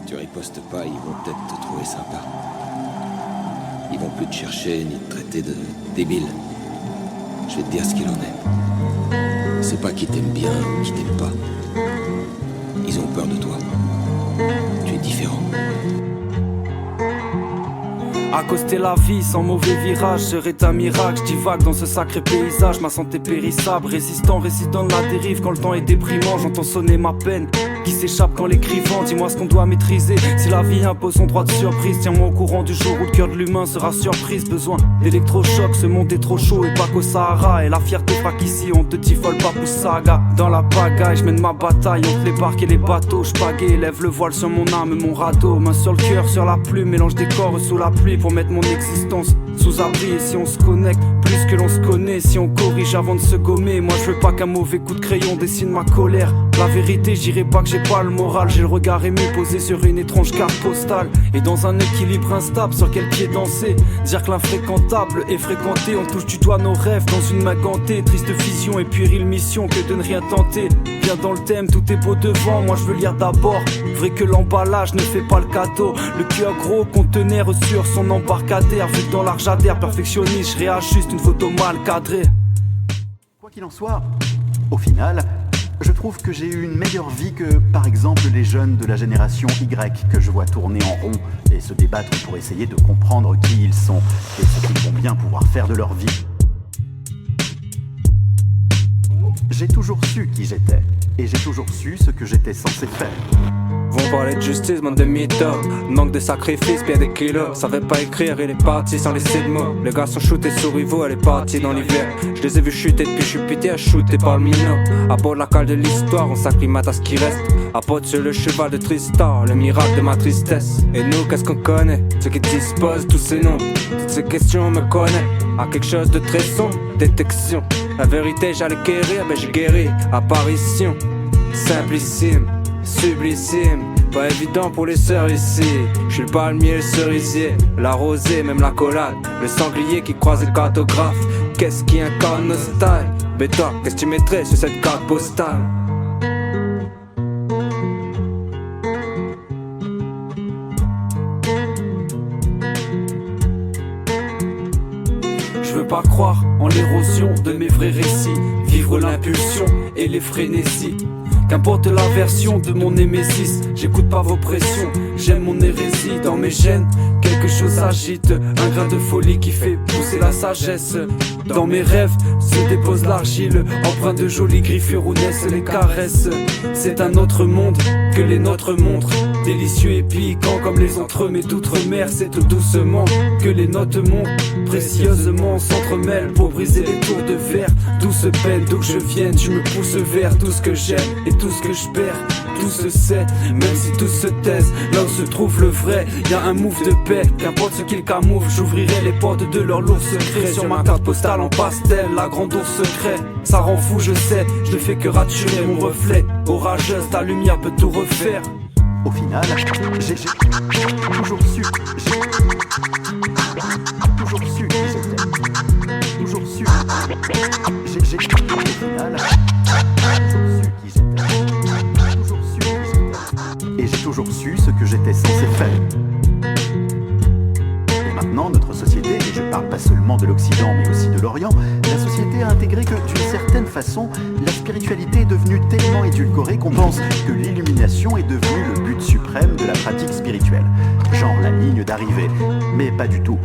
Tu ripostes pas, ils vont peut-être te trouver sympa. Ils vont plus te chercher ni te traiter de débile. Je vais te dire ce qu'il en est. C'est pas qu'ils t'aiment bien ou qu'ils t'aiment pas. Ils ont peur de toi. Tu es différent. Accoster la vie sans mauvais virage serait un miracle. Je divague dans ce sacré paysage, ma santé périssable. Résistant, résident de la dérive quand le temps est déprimant. J'entends sonner ma peine qui s'échappe quand l'écrivant. Dis-moi ce qu'on doit maîtriser. Si la vie impose son droit de surprise, tiens-moi au courant du jour où le cœur de l'humain sera surprise. Besoin d'électrochoc, ce monde est trop chaud et pas qu'au Sahara. Et la fierté fera qu'ici on te dit folle pas pour saga. Dans la pagaille, je mène ma bataille entre les barques et les bateaux. Je pagaie, lève le voile sur mon âme, mon radeau. Main sur le cœur, sur la plume, mélange des corps sous la pluie pour mettre mon existence sous abri. Et si on se connecte plus que l'on se connaît, si on corrige avant de se gommer, moi je veux pas qu'un mauvais coup de crayon dessine ma colère. La vérité, j'irai pas que j'ai pas le moral. J'ai le regard ému posé sur une étrange carte postale. Et dans un équilibre instable, sur quel pied danser? Dire que l'infréquentable est fréquenté. On touche du doigt nos rêves dans une main gantée. Triste vision et puérile mission que de ne rien tenter. Viens dans le thème, tout est beau devant. Moi je veux lire d'abord. Vrai que l'emballage ne fait pas le cadeau. Le cœur gros, conteneur sur son embarcadère. Vu que dans l'argent adhère, perfectionniste, je réajuste une photo mal cadrée. Quoi qu'il en soit, au final, je trouve que j'ai eu une meilleure vie que, par exemple, les jeunes de la génération Y que je vois tourner en rond et se débattre pour essayer de comprendre qui ils sont et ce qu'ils vont bien pouvoir faire de leur vie. J'ai toujours su qui j'étais et j'ai toujours su ce que j'étais censé faire. Vont parler de justice, monde de mytho. Manque de sacrifice, bien des kilos. Savait pas écrire, il est parti sans laisser de mots. Les gars sont shootés sur rivaux, elle est partie dans l'hiver. Je les ai vus chuter depuis je suis pité à shooter par le minot. À bord de la cale de l'histoire, on s'acclimate à ce qui reste. À pote sur le cheval de Tristar, le miracle de ma tristesse. Et nous, qu'est-ce qu'on connaît? Ceux qui disposent tous ces noms. Toutes ces questions me connaissent. À quelque chose de très sombre, détection. La vérité, j'allais guérir, mais j'ai guéri. Apparition, simplissime. Sublissime, pas évident pour les sœurs ici. Je suis le palmier, le cerisier, la rosée, même la collade. Le sanglier qui croise le cartographe. Qu'est-ce qui incarne nos styles? Mais toi, qu'est-ce que tu mettrais sur cette carte postale? Je veux pas croire en l'érosion de mes vrais récits. Vivre l'impulsion et les frénésies. Qu'importe la version de mon némésis, j'écoute pas vos pressions, j'aime mon hérésie dans mes gènes. Quelque chose agite, un grain de folie qui fait pousser la sagesse. Dans mes rêves se dépose l'argile, empreint de jolies griffures où naissent les caresses. C'est un autre monde que les nôtres montrent, délicieux et piquant comme les entremets d'outre-mer. C'est tout doucement que les notes montent, précieusement s'entremêlent pour briser les tours de verre. Douce peine, d'où que je vienne, je me pousse vers tout ce que j'aime et tout ce que je perds. Tout se sait, même si tout se taise. Là où se trouve le vrai, y'a un move de paix. Qu'importe ce qu'ils camouflent, j'ouvrirai les portes de leur lourd secret. Sur ma carte postale en pastel, la grande ours secret. Ça rend fou, je sais, je ne fais que raturer mon reflet. Orageuse, ta lumière peut tout refaire. Au final, j'ai toujours su, j'ai toujours su qui j'étais. Toujours su, au final, toujours su qui j'étais. Toujours su qui j'étais. Et j'ai toujours su ce que j'étais censé faire. Et maintenant, notre société, et je parle pas seulement de l'Occident mais aussi de l'Orient, la société a intégré que d'une certaine façon, la spiritualité est devenue tellement édulcorée qu'on pense que l'illumination est devenue le but suprême de la pratique spirituelle. Genre la ligne d'arrivée, mais pas du tout.